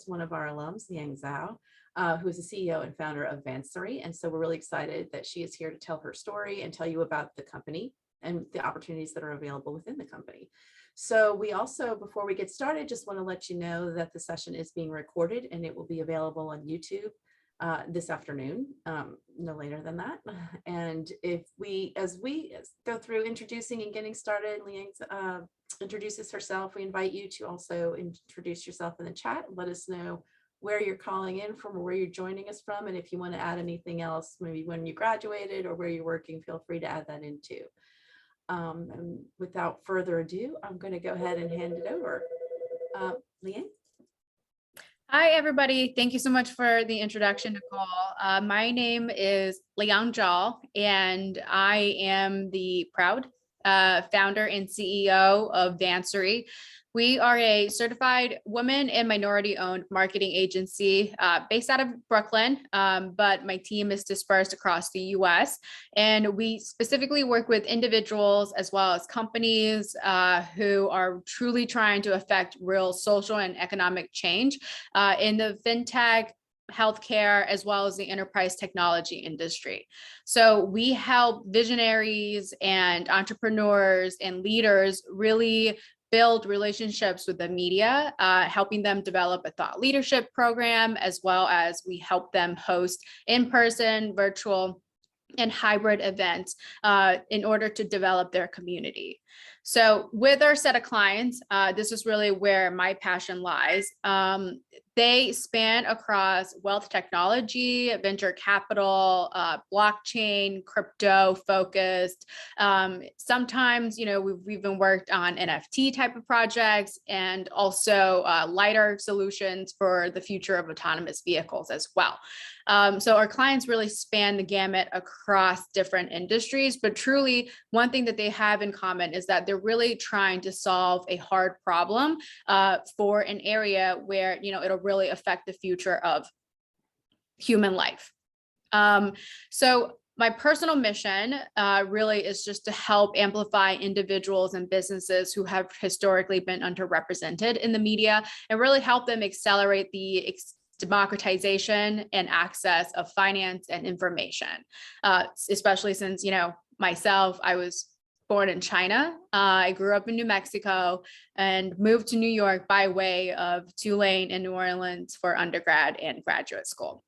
guest, one of our alums, Liang Zhao, who is the CEO and founder of Vansary. And so we're really excited that she is here to tell her story and tell you about the company and the opportunities that are available within the company. So we also, before we get started, just want to let you know that the session is being recorded and it will be available on YouTube this afternoon, no later than that. And as we go through introducing and getting started, Liang introduces herself. We invite you to also introduce yourself in the chat. Let us know where you're calling in from or where you're joining us from. And if you want to add anything else, maybe when you graduated or where you're working, feel free to add that in too. And without further ado, I'm going to go ahead and hand it over. Liang? Hi, everybody. Thank you so much for the introduction, Nicole. My name is Liang Zhao, and I am the proud founder and CEO of Vansary. We are a certified women and minority-owned marketing agency based out of Brooklyn, but my team is dispersed across the US. And we specifically work with individuals as well as companies who are truly trying to affect real social and economic change in the fintech, healthcare, as well as the enterprise technology industry. So we help visionaries and entrepreneurs and leaders really build relationships with the media, helping them develop a thought leadership program, as well as we help them host in-person, virtual, and hybrid events in order to develop their community. So with our set of clients, this is really where my passion lies. They span across wealth technology, venture capital, blockchain, crypto focused. Sometimes, we've even worked on NFT type of projects and also LiDAR solutions for the future of autonomous vehicles as well. So our clients really span the gamut across different industries, but truly one thing that they have in common is that they're really trying to solve a hard problem for an area where, it'll really affect the future of human life. So my personal mission really is just to help amplify individuals and businesses who have historically been underrepresented in the media and really help them accelerate the democratization and access of finance and information, especially since, myself, I was born in China. I grew up in New Mexico and moved to New York by way of Tulane and New Orleans for undergrad and graduate school.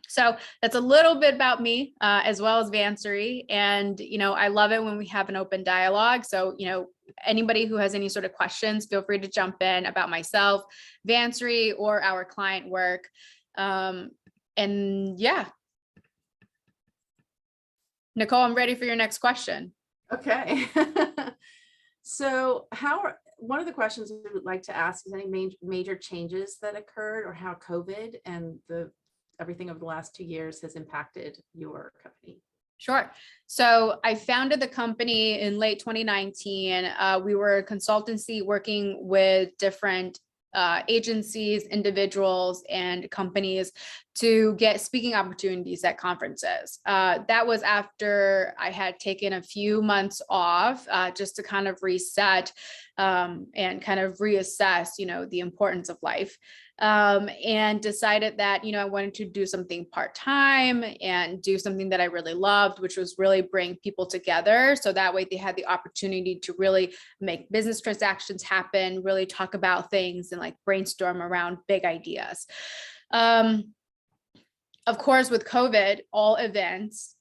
So that's a little bit about me, as well as Vansary. And, I love it when we have an open dialogue. So, anybody who has any sort of questions, feel free to jump in about myself, Vansary, or our client work. And yeah. Nicole, I'm ready for your next question. Okay. So one of the questions we would like to ask is any major changes that occurred or how COVID and everything over the last 2 years has impacted your company? Sure. So I founded the company in late 2019. We were a consultancy working with different agencies, individuals, and companies to get speaking opportunities at conferences. That was after I had taken a few months off just to kind of reset and kind of reassess, the importance of life. And decided that, I wanted to do something part-time and do something that I really loved, which was really bring people together. So that way they had the opportunity to really make business transactions happen, really talk about things and like brainstorm around big ideas. Of course, with COVID, all events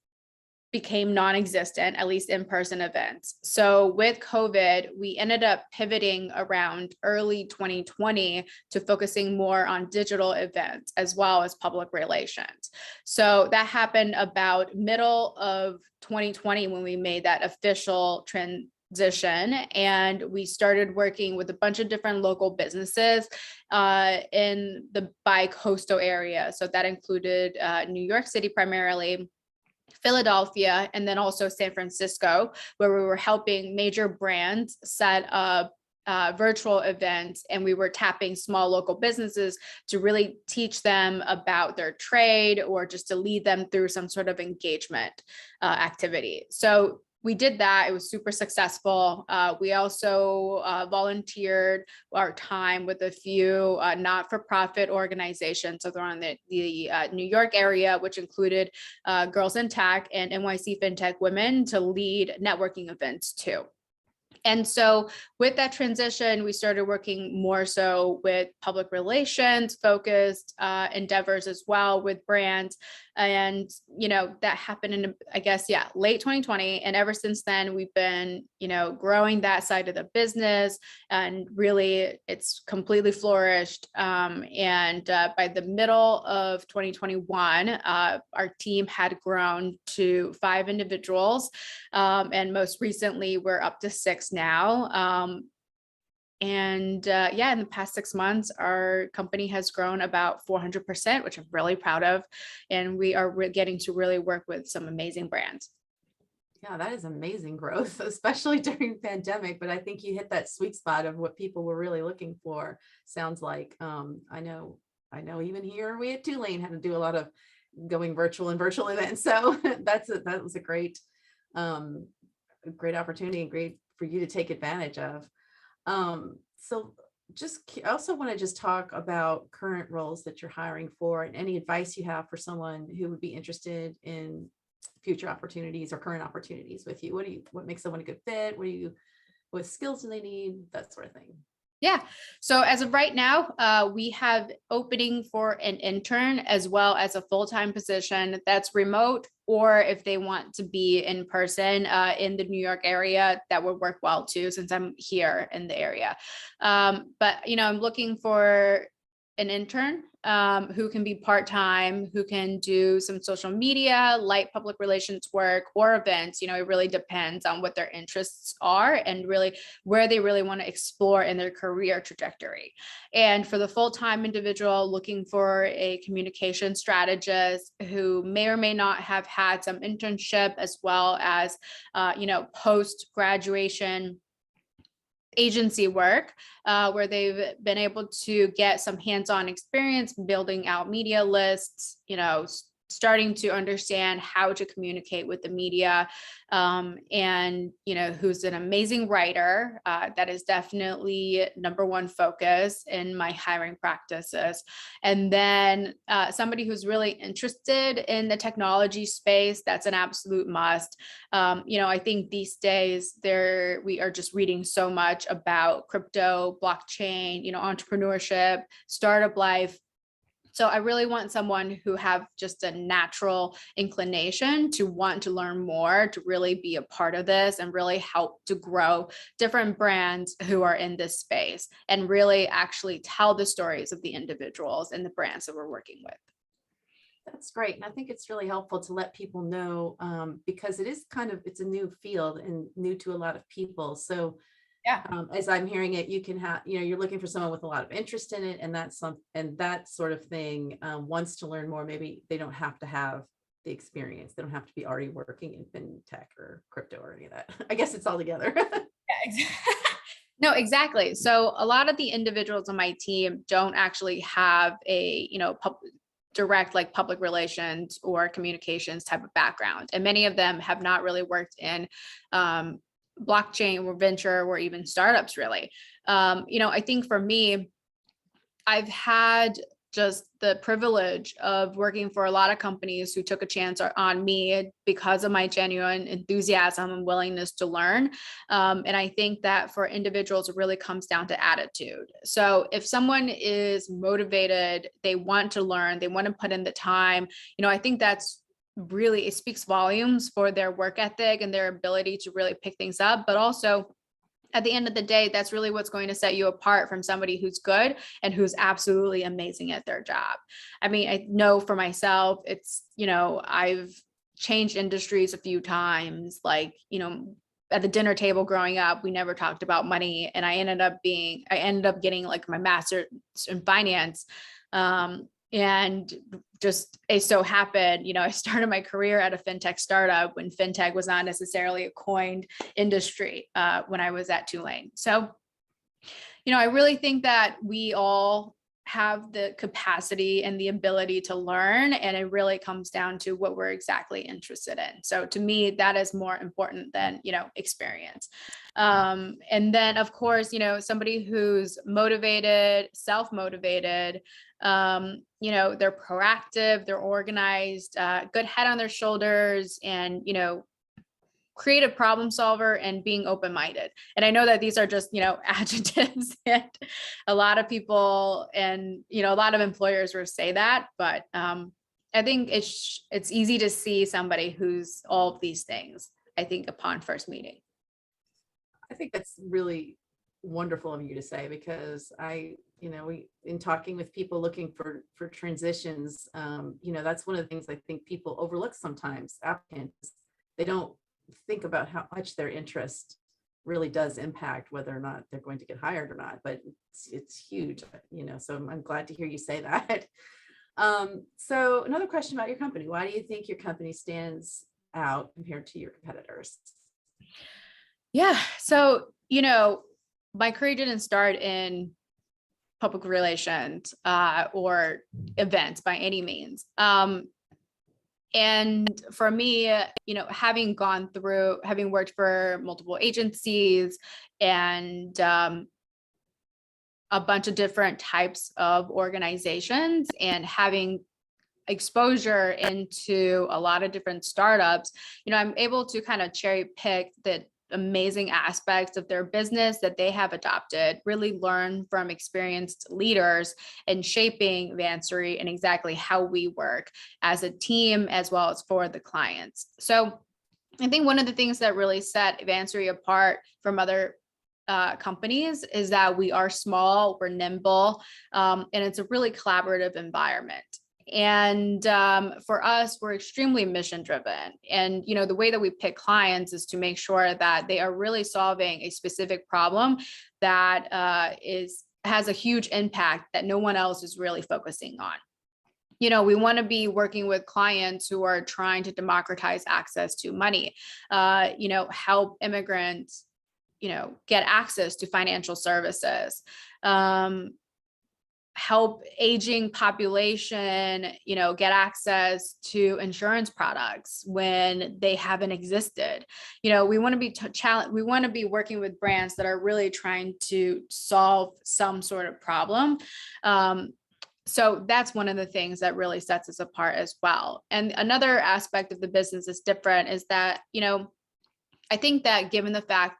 became non-existent, at least in-person events. So with COVID, we ended up pivoting around early 2020 to focusing more on digital events as well as public relations. So that happened about middle of 2020 when we made that official transition, and we started working with a bunch of different local businesses in the bi-coastal area. So that included New York City primarily, Philadelphia, and then also San Francisco, where we were helping major brands set up virtual events, and we were tapping small local businesses to really teach them about their trade or just to lead them through some sort of engagement activity. So we did that. It was super successful. We also volunteered our time with a few not-for-profit organizations. So they're on the New York area, which included Girls in Tech and NYC FinTech Women, to lead networking events too. And so with that transition, we started working more so with public relations focused endeavors as well with brands. And, that happened in, I guess, late 2020. And ever since then, we've been, growing that side of the business, and really it's completely flourished. And by the middle of 2021, our team had grown to 5 individuals. And most recently, we're up to 6 now. In the past 6 months, our company has grown about 400%, which I'm really proud of. And we are getting to really work with some amazing brands. Yeah, that is amazing growth, especially during pandemic. But I think you hit that sweet spot of what people were really looking for. Sounds like I know even here we at Tulane had to do a lot of going virtual and virtual events. So that was a great opportunity and great for you to take advantage of. So I also want to just talk about current roles that you're hiring for, and any advice you have for someone who would be interested in future opportunities or current opportunities with you. What makes someone a good fit? What skills do they need? That sort of thing. Yeah. So as of right now, we have opening for an intern as well as a full-time position that's remote, or if they want to be in person in the New York area, that would work well too, since I'm here in the area. But I'm looking for an intern who can be part-time, who can do some social media, light public relations work, or events. It really depends on what their interests are and really where they really want to explore in their career trajectory. And for the full-time individual, looking for a communication strategist who may or may not have had some internship, as well as post-graduation agency work, where they've been able to get some hands-on experience building out media lists, starting to understand how to communicate with the media, and who's an amazing writer. That is definitely number one focus in my hiring practices. And then somebody who's really interested in the technology space, that's an absolute must. I think these days we are just reading so much about crypto, blockchain, entrepreneurship, startup life. So I really want someone who have just a natural inclination to want to learn more, to really be a part of this and really help to grow different brands who are in this space, and really actually tell the stories of the individuals and the brands that we're working with. That's great. And I think it's really helpful to let people know, because it's a new field and new to a lot of people. So Yeah. As I'm hearing it, you can have, you're looking for someone with a lot of interest in it, and that sort of thing, wants to learn more. Maybe they don't have to have the experience. They don't have to be already working in fintech or crypto or any of that. I guess it's all together. Yeah, exactly. No, exactly. So a lot of the individuals on my team don't actually have a, direct like public relations or communications type of background. And many of them have not really worked in blockchain or venture or even startups really. I think for me, I've had just the privilege of working for a lot of companies who took a chance on me because of my genuine enthusiasm and willingness to learn. And I think that for individuals, it really comes down to attitude. So if someone is motivated, they want to learn, they want to put in the time, I think that's really, it speaks volumes for their work ethic and their ability to really pick things up. But also, at the end of the day, that's really what's going to set you apart from somebody who's good and who's absolutely amazing at their job. I mean, I know for myself, it's, I've changed industries a few times, like, at the dinner table growing up, we never talked about money. And I ended up getting like my master's in finance. And just it so happened, I started my career at a fintech startup when fintech was not necessarily a coined industry when I was at Tulane. So, I really think that we all have the capacity and the ability to learn. And it really comes down to what we're exactly interested in. So to me, that is more important than, experience. And then of course, somebody who's motivated, self-motivated, they're proactive, they're organized, good head on their shoulders, and, creative problem solver, and being open-minded. And I know that these are just, adjectives, and a lot of people and, a lot of employers will say that, but I think it's easy to see somebody who's all of these things, I think, upon first meeting. I think that's really wonderful of you to say, because we, in talking with people looking for transitions, that's one of the things I think people overlook sometimes. Applicants, they don't think about how much their interest really does impact whether or not they're going to get hired or not, but it's huge, so I'm glad to hear you say that. So another question about your company. Why do you think your company stands out compared to your competitors? Yeah. So, my career didn't start in public relations or events by any means. And for me, having worked for multiple agencies and a bunch of different types of organizations, and having exposure into a lot of different startups, I'm able to kind of cherry pick the amazing aspects of their business that they have adopted, really learn from experienced leaders and shaping Vansary and exactly how we work as a team as well as for the clients. So I think one of the things that really set Vansary apart from other companies is that we are small, we're nimble, and it's a really collaborative environment. And for us, we're extremely mission driven. And, the way that we pick clients is to make sure that they are really solving a specific problem that has a huge impact that no one else is really focusing on. We want to be working with clients who are trying to democratize access to money, help immigrants, get access to financial services, help aging population, get access to insurance products when they haven't existed. We want to be we want to be working with brands that are really trying to solve some sort of problem. So that's one of the things that really sets us apart as well. And another aspect of the business is different is that, I think that given the fact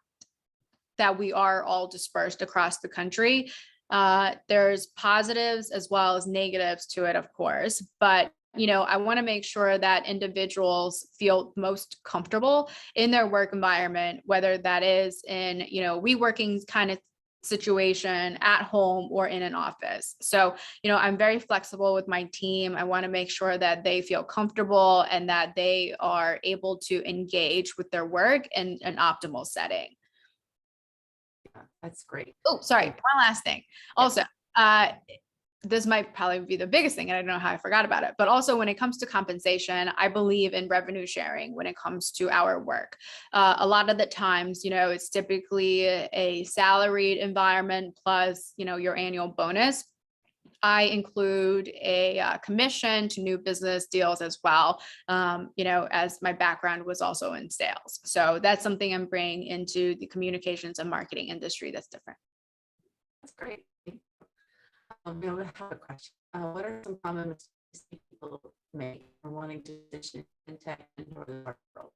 that we are all dispersed across the country, there's positives as well as negatives to it, of course, but I want to make sure that individuals feel most comfortable in their work environment, whether that is in, WeWorking kind of situation, at home, or in an office. So, I'm very flexible with my team. I want to make sure that they feel comfortable and that they are able to engage with their work in an optimal setting. That's great. Oh, sorry. One last thing. Also, this might probably be the biggest thing, and I don't know how I forgot about it, but also when it comes to compensation, I believe in revenue sharing when it comes to our work. A lot of the times, it's typically a salaried environment plus, your annual bonus. I include a commission to new business deals as well, as my background was also in sales. So that's something I'm bringing into the communications and marketing industry that's different. That's great. I have a question. What are some common mistakes people make for wanting to transition in tech into the world?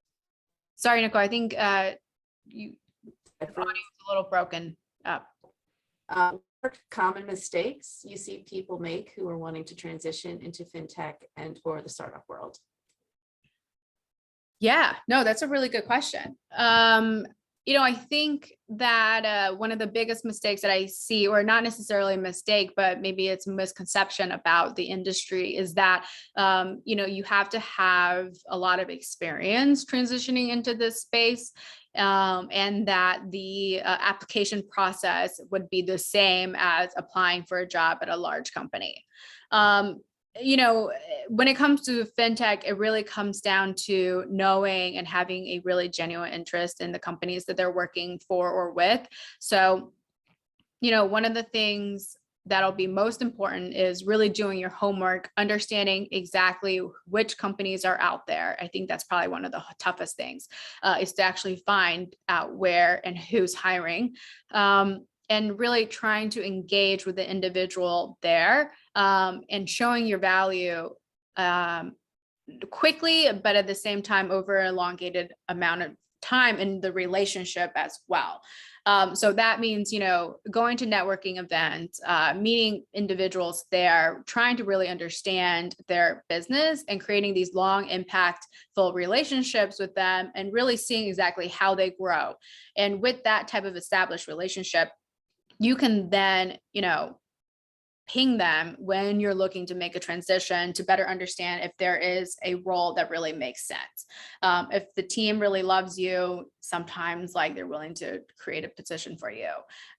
Sorry, Nicole, I think your audio is a little broken up. What are common mistakes you see people make who are wanting to transition into fintech and or the startup world? Yeah, no, that's a really good question. I think that one of the biggest mistakes that I see, or not necessarily a mistake, but maybe it's a misconception about the industry, is that, you have to have a lot of experience transitioning into this space, and that the application process would be the same as applying for a job at a large company. When it comes to fintech, it really comes down to knowing and having a really genuine interest in the companies that they're working for or with. So, one of the things that'll be most important is really doing your homework, understanding exactly which companies are out there. I think that's probably one of the toughest things, is to actually find out where and who's hiring, and really trying to engage with the individual there, and showing your value quickly, but at the same time over an elongated amount of time in the relationship as well. So that means, going to networking events, meeting individuals there, trying to really understand their business and creating these long impactful relationships with them and really seeing exactly how they grow. And with that type of established relationship, you can then, ping them when you're looking to make a transition to better understand if there is a role that really makes sense. If the team really loves you, sometimes like they're willing to create a position for you.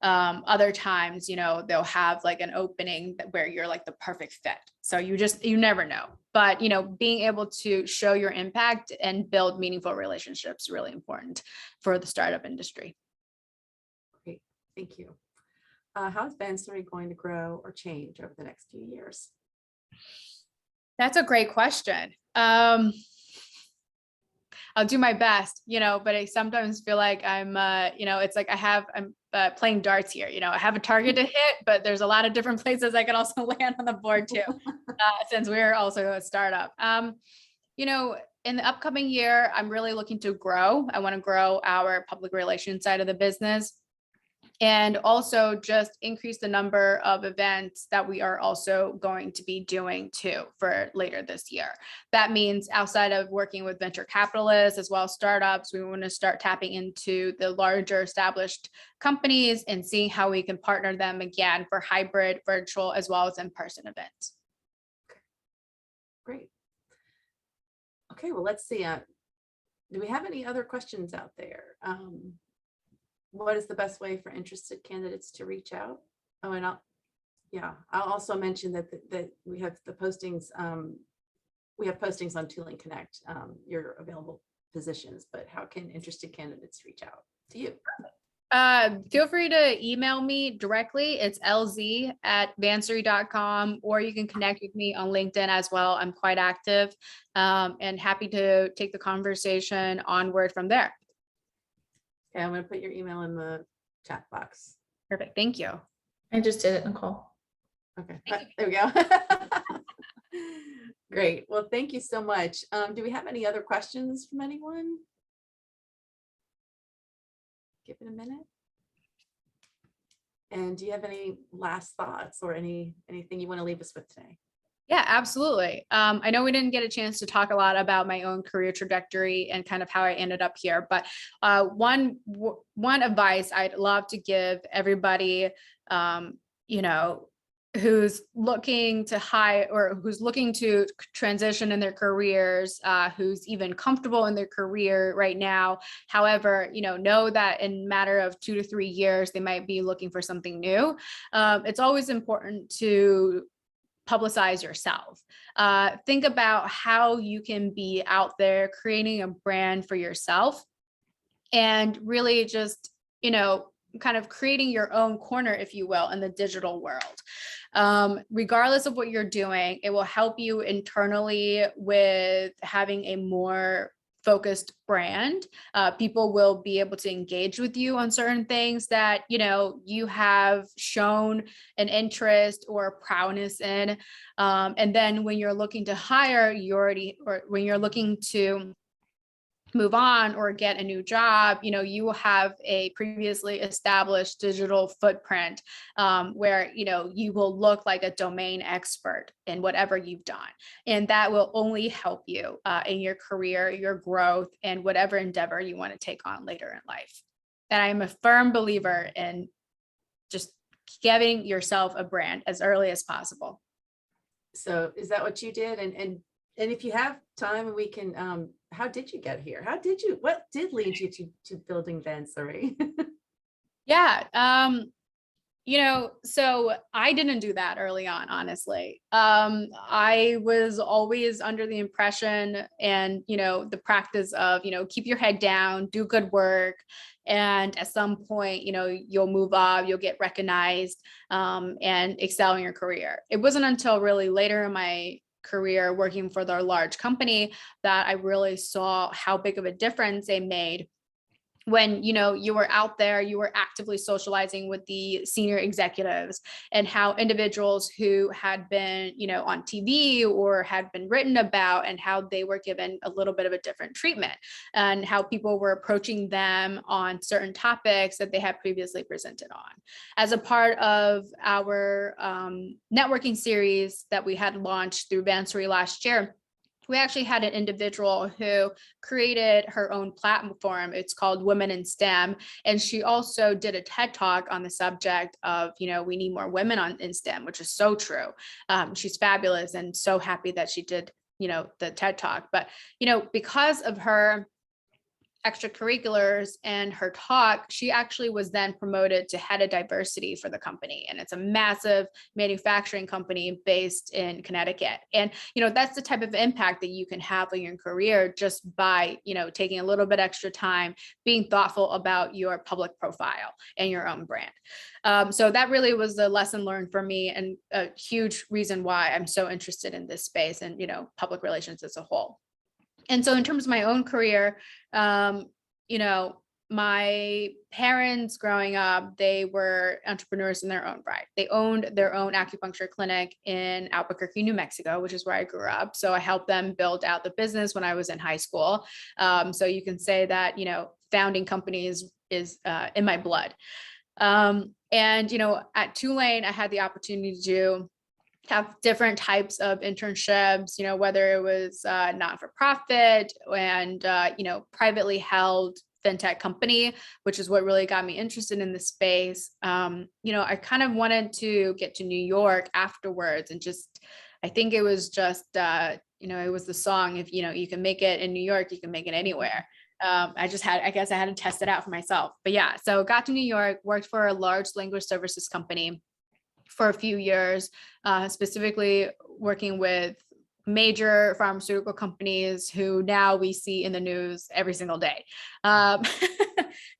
Other times, they'll have like an opening where you're like the perfect fit. So you never know. But, being able to show your impact and build meaningful relationships is really important for the startup industry. Great, thank you. How is Vansary going to grow or change over the next few years? That's a great question. I'll do my best, but I sometimes feel like I'm, it's like I'm playing darts here. I have a target to hit, but there's a lot of different places I can also land on the board too, since we're also a startup. In the upcoming year, I'm really looking to grow. I want to grow our public relations side of the business, and also just increase the number of events that we are also going to be doing too for later this year. That means outside of working with venture capitalists as well as startups, we want to start tapping into the larger established companies and seeing how we can partner them again for hybrid, virtual, as well as in-person events. Great. Okay, well, let's see. Do we have any other questions out there? What is the best way for interested candidates to reach out? Oh, and I'll also mention that we have the postings. We have postings on Tooling Connect, your available positions, but how can interested candidates reach out to you? Feel free to email me directly. It's lz@vansary.com, or you can connect with me on LinkedIn as well. I'm quite active, and happy to take the conversation onward from there. Okay, I'm going to put your email in the chat box. Perfect. Thank you. I just did it, Nicole. Okay, there we go. Great. Well, thank you so much. Do we have any other questions from anyone? Give it a minute. And do you have any last thoughts or anything you want to leave us with today? Yeah, absolutely. I know we didn't get a chance to talk a lot about my own career trajectory and kind of how I ended up here, but one advice I'd love to give everybody, who's looking to hire or who's looking to transition in their careers, who's even comfortable in their career right now. However, know that in a matter of 2 to 3 years, they might be looking for something new. It's always important to publicize yourself. Think about how you can be out there creating a brand for yourself and really just, kind of creating your own corner, if you will, in the digital world. Regardless of what you're doing, it will help you internally with having a more focused brand. People will be able to engage with you on certain things that, you have shown an interest or proudness in. And then when you're looking to hire, when you're looking to move on or get a new job, you will have a previously established digital footprint, where, you will look like a domain expert in whatever you've done. And that will only help you in your career, your growth, and whatever endeavor you want to take on later in life. And I'm a firm believer in just giving yourself a brand as early as possible. So is that what you did? And if you have time, we can, how did you get here? What did lead you to building Vansary? Yeah. So I didn't do that early on, honestly. I was always under the impression and, the practice of, keep your head down, do good work. And at some point, you'll move up, you'll get recognized, and excel in your career. It wasn't until really later in my career working for their large company that I really saw how big of a difference they made when you were out there, you were actively socializing with the senior executives, and how individuals who had been on TV or had been written about, and how they were given a little bit of a different treatment, and how people were approaching them on certain topics that they had previously presented on. As a part of our networking series that we had launched through Vansary last year, we actually had an individual who created her own platform. It's called Women in STEM. And she also did a TED Talk on the subject of, we need more women in STEM, which is so true. She's fabulous, and so happy that she did, the TED Talk. But, because of her extracurriculars and her talk, she actually was then promoted to head of diversity for the company. And it's a massive manufacturing company based in Connecticut. And, that's the type of impact that you can have in your career just by, taking a little bit extra time, being thoughtful about your public profile and your own brand. So that really was the lesson learned for me, and a huge reason why I'm so interested in this space and, public relations as a whole. And so in terms of my own career, my parents growing up, they were entrepreneurs in their own right. They owned their own acupuncture clinic in Albuquerque, New Mexico, which is where I grew up. So I helped them build out the business when I was in high school. So you can say that, founding companies is in my blood. And, at Tulane, I had the opportunity to have different types of internships, whether it was not-for-profit and, privately held fintech company, which is what really got me interested in the space. I kind of wanted to get to New York afterwards, and I think it was just, it was the song, if, you can make it in New York, you can make it anywhere. I guess I had to test it out for myself. But yeah, so got to New York, worked for a large language services company for a few years, specifically working with major pharmaceutical companies who now we see in the news every single day,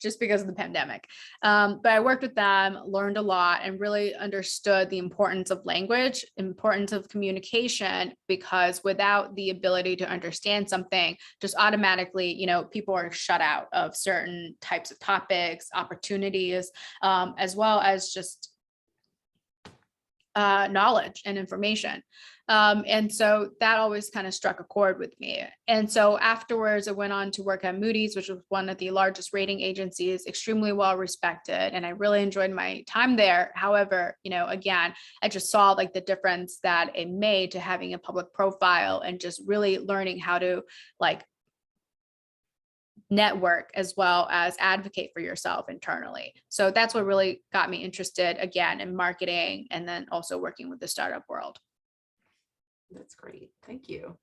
just because of the pandemic. But I worked with them, learned a lot, and really understood the importance of language, importance of communication, because without the ability to understand something, just automatically, people are shut out of certain types of topics, opportunities, as well as just knowledge and information. And so that always kind of struck a chord with me. And so afterwards, I went on to work at Moody's, which was one of the largest rating agencies, extremely well respected. And I really enjoyed my time there. However, again, I just saw like the difference that it made to having a public profile and just really learning how to network as well as advocate for yourself internally. So that's what really got me interested again in marketing, and then also working with the startup world. That's great. Thank you.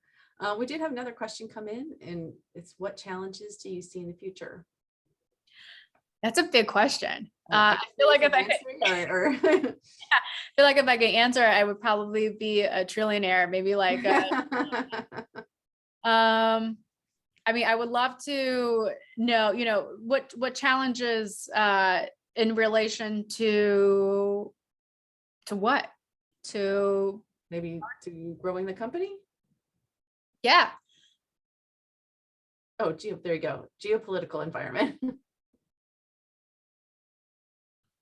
We did have another question come in, and it's, what challenges do you see in the future? That's a big question. I feel like if I could, feel like if I could answer, I would probably be a trillionaire, maybe like I would love to know, what challenges in relation to what? To maybe to growing the company? Yeah. Oh, there you go. Geopolitical environment.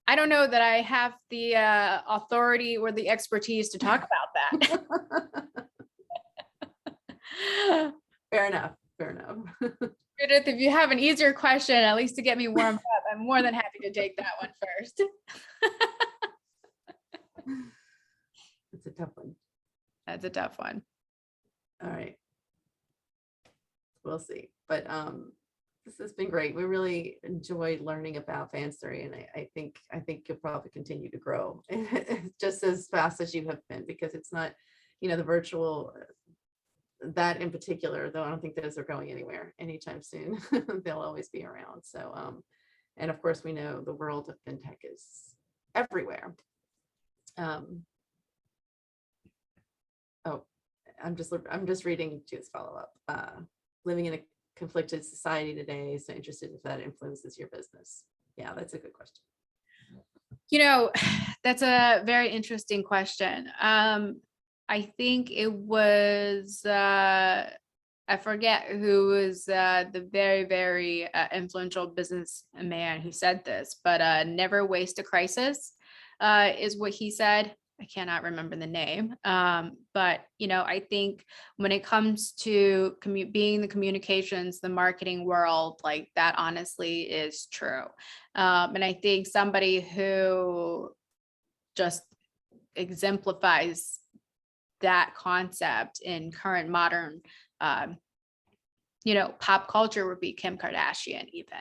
I don't know that I have the authority or the expertise to talk about that. Fair enough. Judith, if you have an easier question, at least to get me warmed up, I'm more than happy to take that one first. It's a tough one. That's a tough one. All right. We'll see. But this has been great. We really enjoyed learning about Vansary, and I think you'll probably continue to grow just as fast as you have been, because it's not, the virtual, that in particular, though, I don't think those are going anywhere anytime soon. They'll always be around. So, and of course, we know the world of fintech is everywhere. Oh, I'm just reading Judith's follow-up. Living in a conflicted society today, so interested if that influences your business. Yeah, that's a good question. You know, that's a very interesting question. I think it was, I forget who was the very, very influential businessman who said this, but never waste a crisis is what he said. I cannot remember the name. But, you know, I think when it comes to being the communications, the marketing world, like that honestly is true. And I think somebody who just exemplifies that concept in current modern, pop culture would be Kim Kardashian even.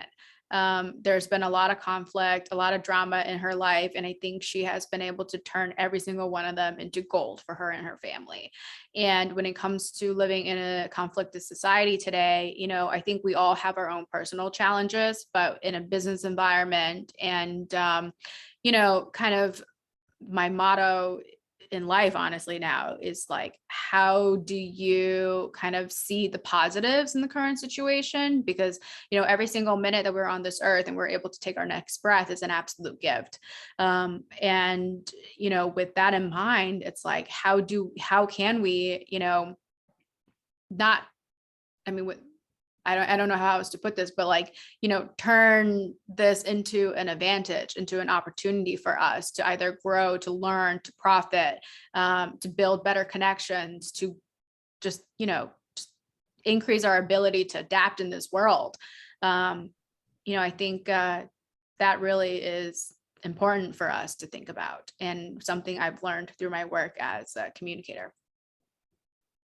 There's been a lot of conflict, a lot of drama in her life, and I think she has been able to turn every single one of them into gold for her and her family. And when it comes to living in a conflicted society today, you know, I think we all have our own personal challenges, but in a business environment and, kind of my motto in life, honestly, now is like, how do you kind of see the positives in the current situation? Because, you know, every single minute that we're on this earth and we're able to take our next breath is an absolute gift. And, you know, with that in mind, it's like, how can we, you know, not, I mean, I don't know how else to put this, but like, you know, turn this into an advantage, into an opportunity for us to either grow, to learn, to profit, to build better connections, to just, just increase our ability to adapt in this world. I think that really is important for us to think about, and something I've learned through my work as a communicator.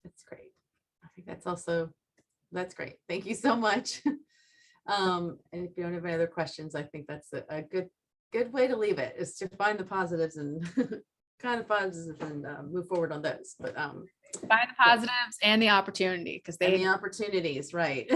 That's great. I think that's great. Thank you so much. And if you don't have any other questions, I think that's a good way to leave it, is to find the positives and kind of positives and move forward on those. But find the positives and the opportunity, because the opportunities, right?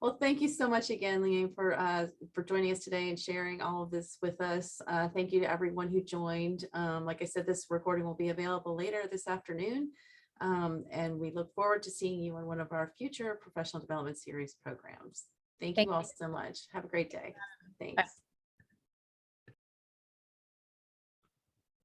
Well, thank you so much again, Leanne, for joining us today and sharing all of this with us. Thank you to everyone who joined. Like I said, this recording will be available later this afternoon. And we look forward to seeing you on one of our future professional development series programs. Thank you all so much. Have a great day. Thanks. Bye.